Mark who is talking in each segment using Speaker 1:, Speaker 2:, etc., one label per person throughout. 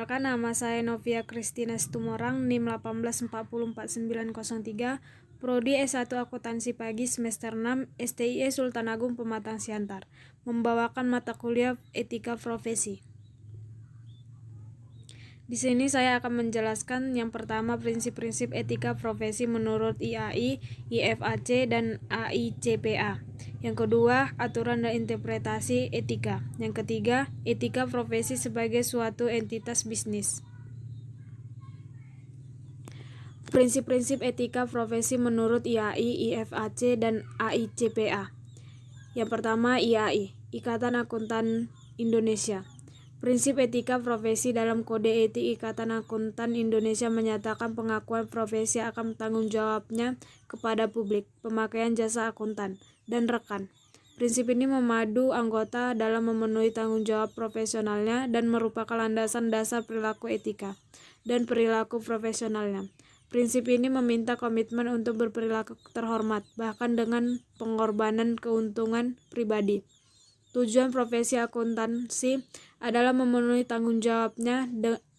Speaker 1: Perkenalkan, nama saya Novia Christina Situmorang, NIM 1840493, Prodi S1 Akuntansi Pagi semester 6, STIE Sultan Agung Pematang Siantar, membawakan mata kuliah Etika Profesi. Di sini saya akan menjelaskan yang pertama prinsip-prinsip etika profesi menurut IAI, IFAC, dan AICPA. Yang kedua, aturan dan interpretasi etika. Yang ketiga, etika profesi sebagai suatu entitas bisnis. Prinsip-prinsip etika profesi menurut IAI, IFAC, dan AICPA. Yang pertama, IAI, Ikatan Akuntan Indonesia. Prinsip etika profesi dalam Kode Etik Ikatan Akuntan Indonesia menyatakan pengakuan profesi akan tanggung jawabnya kepada publik, pemakaian jasa akuntan, dan rekan. Prinsip ini memadu anggota dalam memenuhi tanggung jawab profesionalnya dan merupakan landasan dasar perilaku etika dan perilaku profesionalnya. Prinsip ini meminta komitmen untuk berperilaku terhormat, bahkan dengan pengorbanan keuntungan pribadi. Tujuan profesi akuntansi adalah memenuhi tanggung jawabnya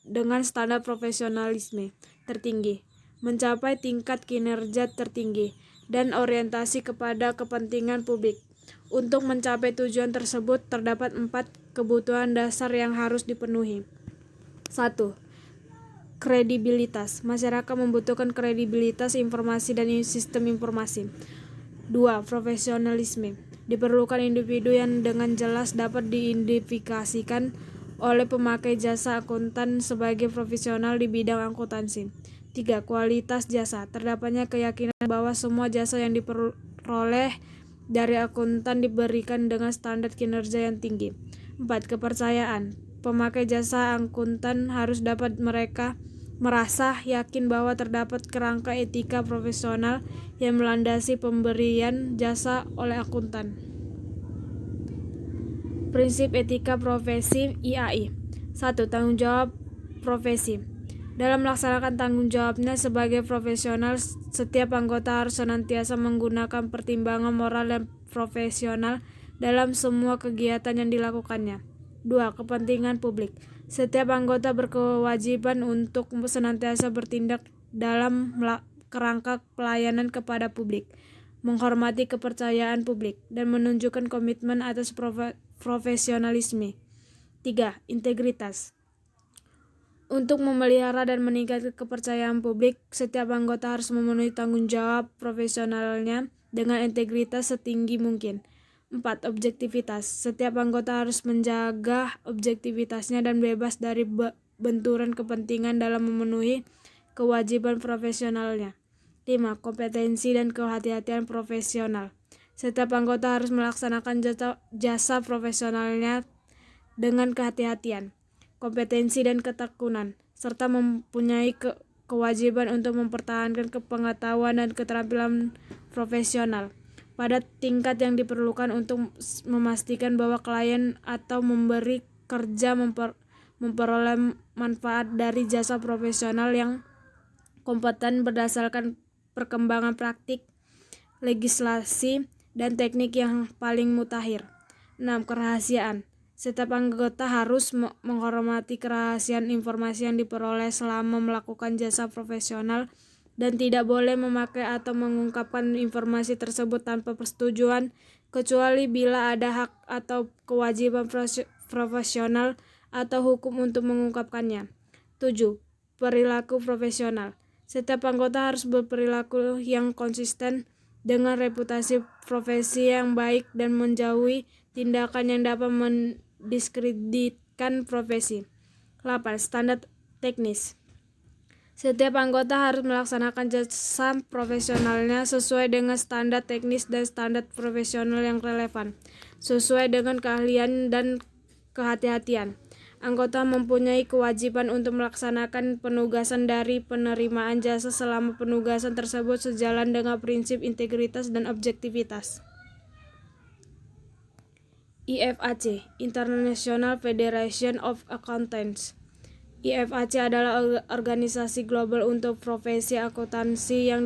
Speaker 1: dengan standar profesionalisme tertinggi, mencapai tingkat kinerja tertinggi, dan orientasi kepada kepentingan publik. Untuk mencapai tujuan tersebut, terdapat 4 kebutuhan dasar yang harus dipenuhi. 1. Kredibilitas. Masyarakat membutuhkan kredibilitas informasi dan sistem informasi. 2. Profesionalisme. Diperlukan individu yang dengan jelas dapat diidentifikasikan oleh pemakai jasa akuntan sebagai profesional di bidang akuntansi. 3. Kualitas jasa. Terdapatnya keyakinan bahwa semua jasa yang diperoleh dari akuntan diberikan dengan standar kinerja yang tinggi. 4. Kepercayaan. Pemakai jasa akuntan harus dapat merasa yakin bahwa terdapat kerangka etika profesional yang melandasi pemberian jasa oleh akuntan. Prinsip etika profesi IAI. 1. Tanggung jawab profesi. Dalam melaksanakan tanggung jawabnya sebagai profesional, setiap anggota harus senantiasa menggunakan pertimbangan moral dan profesional dalam semua kegiatan yang dilakukannya. 2. Kepentingan publik. Setiap anggota berkewajiban untuk senantiasa bertindak dalam kerangka pelayanan kepada publik, menghormati kepercayaan publik, dan menunjukkan komitmen atas profesionalisme. 3. Integritas. Untuk memelihara dan meningkatkan kepercayaan publik, setiap anggota harus memenuhi tanggung jawab profesionalnya dengan integritas setinggi mungkin. 4. Objektivitas. Setiap anggota harus menjaga objektivitasnya dan bebas dari benturan kepentingan dalam memenuhi kewajiban profesionalnya. 5. Kompetensi dan kehati-hatian profesional. Setiap anggota harus melaksanakan jasa profesionalnya dengan kehati-hatian, kompetensi dan ketekunan, serta mempunyai kewajiban untuk mempertahankan pengetahuan dan keterampilan profesional pada tingkat yang diperlukan untuk memastikan bahwa klien atau memberi kerja memperoleh manfaat dari jasa profesional yang kompeten berdasarkan perkembangan praktik, legislasi, dan teknik yang paling mutakhir. 6. Kerahasiaan. Setiap anggota harus menghormati kerahasiaan informasi yang diperoleh selama melakukan jasa profesional dan tidak boleh memakai atau mengungkapkan informasi tersebut tanpa persetujuan, kecuali bila ada hak atau kewajiban profesional atau hukum untuk mengungkapkannya. 7. Perilaku profesional. Setiap anggota harus berperilaku yang konsisten dengan reputasi profesi yang baik dan menjauhi tindakan yang dapat mendiskreditkan profesi. 8. Standar teknis. Setiap anggota harus melaksanakan jasa profesionalnya sesuai dengan standar teknis dan standar profesional yang relevan, sesuai dengan keahlian dan kehati-hatian. Anggota mempunyai kewajiban untuk melaksanakan penugasan dari penerimaan jasa selama penugasan tersebut sejalan dengan prinsip integritas dan objektivitas. IFAC, International Federation of Accountants. IFAC adalah organisasi global untuk profesi akuntansi yang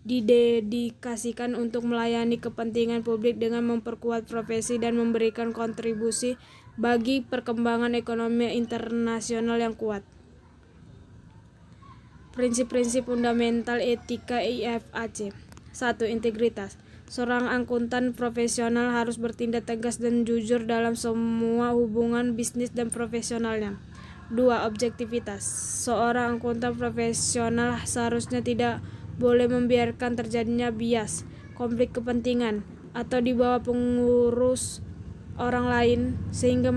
Speaker 1: didedikasikan untuk melayani kepentingan publik dengan memperkuat profesi dan memberikan kontribusi bagi perkembangan ekonomi internasional yang kuat. Prinsip-prinsip fundamental etika IFAC. 1. Integritas. Seorang akuntan profesional harus bertindak tegas dan jujur dalam semua hubungan bisnis dan profesionalnya. 2. Objektivitas. Seorang akuntan profesional seharusnya tidak boleh membiarkan terjadinya bias, konflik kepentingan, atau di bawah pengurus orang lain sehingga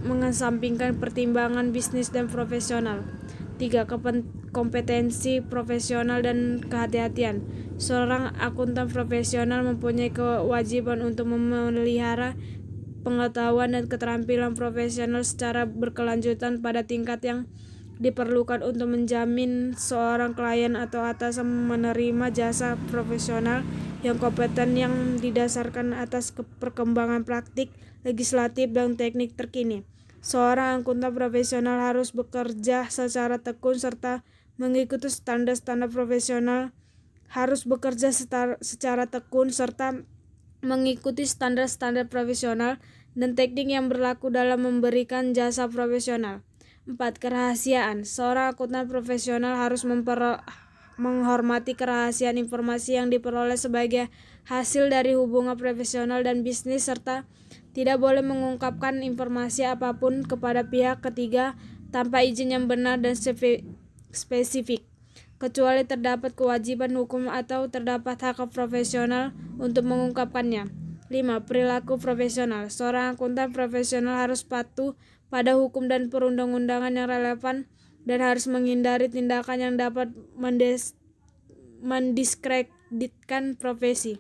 Speaker 1: mengesampingkan pertimbangan bisnis dan profesional. 3. Kompetensi profesional dan kehati-hatian. Seorang akuntan profesional mempunyai kewajiban untuk memelihara pengetahuan dan keterampilan profesional secara berkelanjutan pada tingkat yang diperlukan untuk menjamin seorang klien atau atasan menerima jasa profesional yang kompeten yang didasarkan atas perkembangan praktik, legislatif, dan teknik terkini. Seorang akuntan profesional harus bekerja secara tekun serta mengikuti standar-standar profesional, dan teknik yang berlaku dalam memberikan jasa profesional. 4. Kerahasiaan. Seorang akuntan profesional harus menghormati kerahasiaan informasi yang diperoleh sebagai hasil dari hubungan profesional dan bisnis serta tidak boleh mengungkapkan informasi apapun kepada pihak ketiga tanpa izin yang benar dan spesifik, kecuali terdapat kewajiban hukum atau terdapat hak profesional untuk mengungkapkannya. 5. Perilaku profesional. Seorang akuntan profesional harus patuh pada hukum dan perundang-undangan yang relevan dan harus menghindari tindakan yang dapat mendiskreditkan profesi.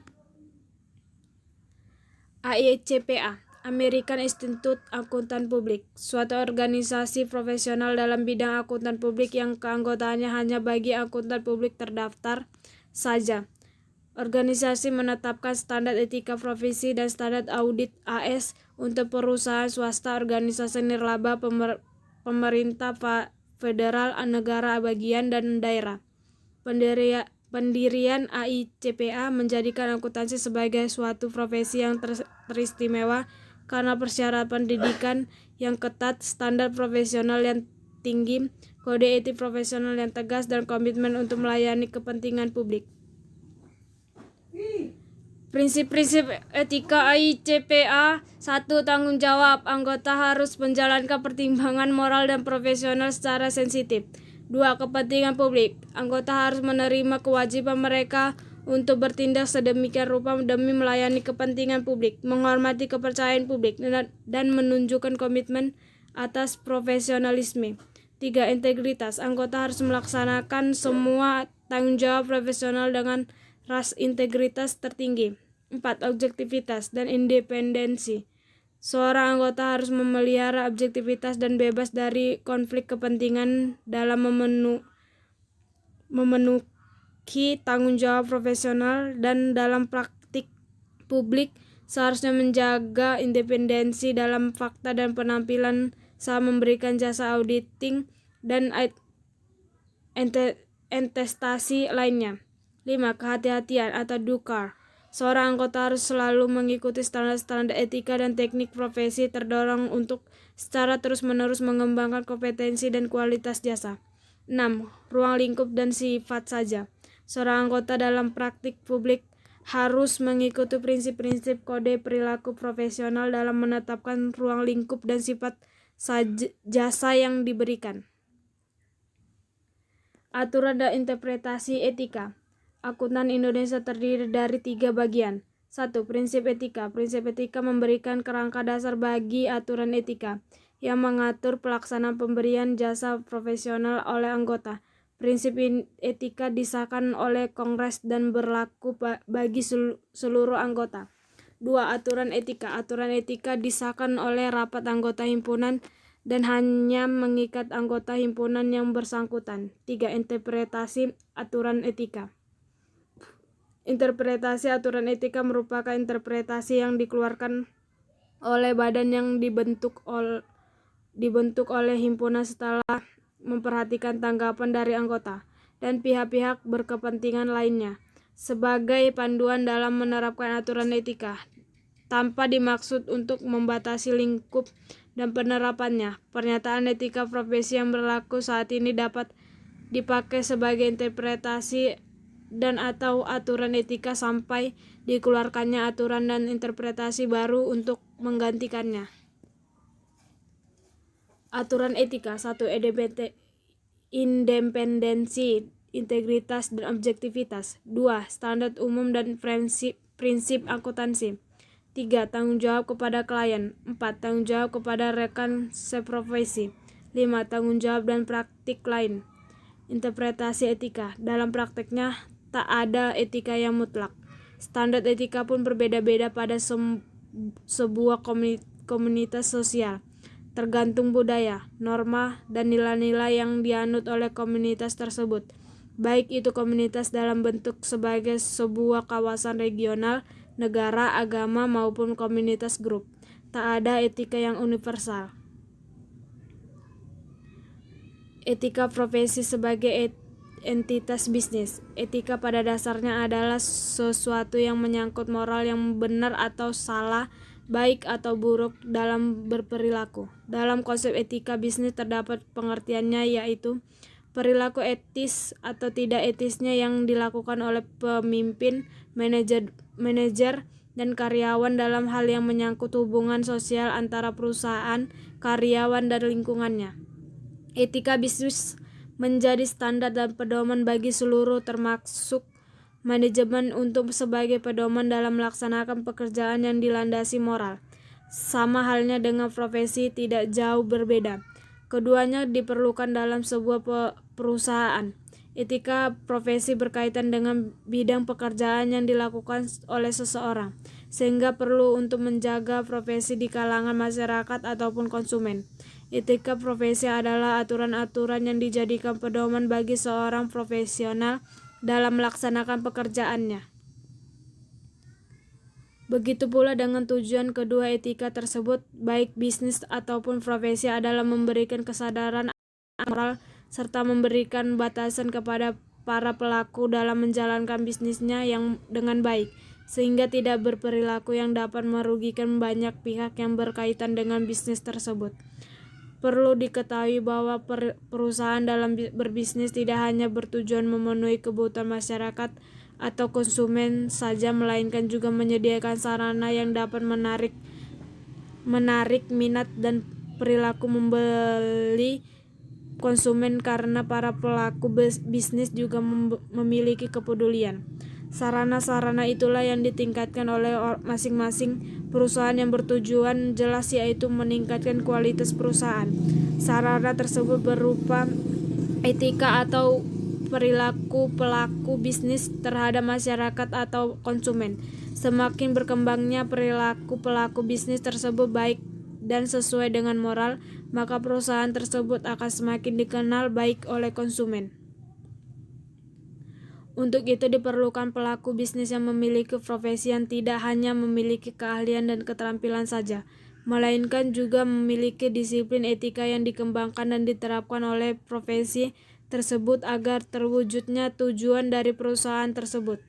Speaker 1: AICPA, American Institute Akuntan Publik, suatu organisasi profesional dalam bidang akuntan publik yang keanggotaannya hanya bagi akuntan publik terdaftar saja. Organisasi menetapkan standar etika profesi dan standar audit AS untuk perusahaan swasta, organisasi nirlaba, pemerintah federal, negara bagian, dan daerah. Pendirian AICPA menjadikan akuntansi sebagai suatu profesi yang teristimewa karena persyaratan pendidikan yang ketat, standar profesional yang tinggi, kode etik profesional yang tegas, dan komitmen untuk melayani kepentingan publik. Prinsip-prinsip etika AICPA. 1. Tanggung jawab. Anggota harus menjalankan pertimbangan moral dan profesional secara sensitif. 2. Kepentingan publik. Anggota harus menerima kewajiban mereka untuk bertindak sedemikian rupa demi melayani kepentingan publik, menghormati kepercayaan publik, dan menunjukkan komitmen atas profesionalisme. 3. Integritas. Anggota harus melaksanakan semua tanggung jawab profesional dengan ras integritas tertinggi. 4. Objektivitas dan independensi. Seorang anggota harus memelihara objektivitas dan bebas dari konflik kepentingan dalam memenuhi tanggung jawab profesional, dan dalam praktik publik seharusnya menjaga independensi dalam fakta dan penampilan saat memberikan jasa auditing dan investasi lainnya. 5. Kehati-hatian atau due care. Seorang anggota harus selalu mengikuti standar-standar etika dan teknik profesi, terdorong untuk secara terus-menerus mengembangkan kompetensi dan kualitas jasa. 6. Ruang lingkup dan sifat saja. Seorang anggota dalam praktik publik harus mengikuti prinsip-prinsip kode perilaku profesional dalam menetapkan ruang lingkup dan sifat jasa yang diberikan. Aturan dan interpretasi etika. Akuntan Indonesia terdiri dari 3 bagian. 1. Prinsip etika. Prinsip etika memberikan kerangka dasar bagi aturan etika yang mengatur pelaksanaan pemberian jasa profesional oleh anggota. Prinsip etika disahkan oleh Kongres dan berlaku bagi seluruh anggota. 2. Aturan etika. Aturan etika disahkan oleh rapat anggota himpunan dan hanya mengikat anggota himpunan yang bersangkutan. 3. Interpretasi aturan etika. Interpretasi aturan etika merupakan interpretasi yang dikeluarkan oleh badan yang dibentuk oleh himpunan setelah memperhatikan tanggapan dari anggota dan pihak-pihak berkepentingan lainnya sebagai panduan dalam menerapkan aturan etika, tanpa dimaksud untuk membatasi lingkup dan penerapannya. Pernyataan etika profesi yang berlaku saat ini dapat dipakai sebagai interpretasi dan atau aturan etika sampai dikeluarkannya aturan dan interpretasi baru untuk menggantikannya. Aturan etika 1. Independensi, integritas, dan objektivitas. 2. Standar umum dan prinsip akuntansi. 3. Tanggung jawab kepada klien. 4. Tanggung jawab kepada rekan seprofesi. 5. Tanggung jawab dan praktik lain. Interpretasi etika. Dalam prakteknya, tak ada etika yang mutlak. Standar etika pun berbeda-beda pada sebuah komunitas sosial, tergantung budaya, norma, dan nilai-nilai yang dianut oleh komunitas tersebut. Baik itu komunitas dalam bentuk sebagai sebuah kawasan regional, negara, agama, maupun komunitas grup. Tak ada etika yang universal. Etika profesi sebagai entitas bisnis. Etika pada dasarnya adalah sesuatu yang menyangkut moral yang benar atau salah, baik atau buruk dalam berperilaku. Dalam konsep etika bisnis terdapat pengertiannya, yaitu perilaku etis atau tidak etisnya yang dilakukan oleh pemimpin, manajer, dan karyawan dalam hal yang menyangkut hubungan sosial antara perusahaan, karyawan, dan lingkungannya. Etika bisnis menjadi standar dan pedoman bagi seluruh termasuk manajemen untuk sebagai pedoman dalam melaksanakan pekerjaan yang dilandasi moral. Sama halnya dengan profesi, tidak jauh berbeda. Keduanya diperlukan dalam sebuah perusahaan. Etika profesi berkaitan dengan bidang pekerjaan yang dilakukan oleh seseorang, sehingga perlu untuk menjaga profesi di kalangan masyarakat ataupun konsumen. Etika profesi adalah aturan-aturan yang dijadikan pedoman bagi seorang profesional dalam melaksanakan pekerjaannya. Begitu pula dengan tujuan kedua etika tersebut, baik bisnis ataupun profesi, adalah memberikan kesadaran moral serta memberikan batasan kepada para pelaku dalam menjalankan bisnisnya yang dengan baik, sehingga tidak berperilaku yang dapat merugikan banyak pihak yang berkaitan dengan bisnis tersebut. Perlu diketahui bahwa perusahaan dalam berbisnis tidak hanya bertujuan memenuhi kebutuhan masyarakat atau konsumen saja, melainkan juga menyediakan sarana yang dapat menarik minat dan perilaku membeli konsumen, karena para pelaku bisnis juga memiliki kepedulian. Sarana-sarana itulah yang ditingkatkan oleh masing-masing perusahaan yang bertujuan jelas, yaitu meningkatkan kualitas perusahaan. Sarana tersebut berupa etika atau perilaku pelaku bisnis terhadap masyarakat atau konsumen. Semakin berkembangnya perilaku pelaku bisnis tersebut baik dan sesuai dengan moral, maka perusahaan tersebut akan semakin dikenal baik oleh konsumen. Untuk itu diperlukan pelaku bisnis yang memiliki profesi yang tidak hanya memiliki keahlian dan keterampilan saja, melainkan juga memiliki disiplin etika yang dikembangkan dan diterapkan oleh profesi tersebut agar terwujudnya tujuan dari perusahaan tersebut.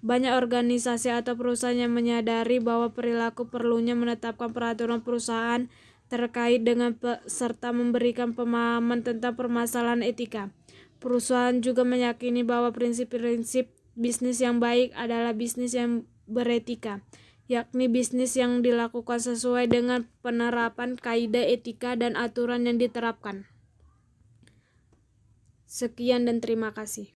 Speaker 1: Banyak organisasi atau perusahaan yang menyadari bahwa perilaku perlunya menetapkan peraturan perusahaan terkait dengan serta memberikan pemahaman tentang permasalahan etika. Perusahaan juga meyakini bahwa prinsip-prinsip bisnis yang baik adalah bisnis yang beretika, yakni bisnis yang dilakukan sesuai dengan penerapan kaidah etika dan aturan yang diterapkan. Sekian dan terima kasih.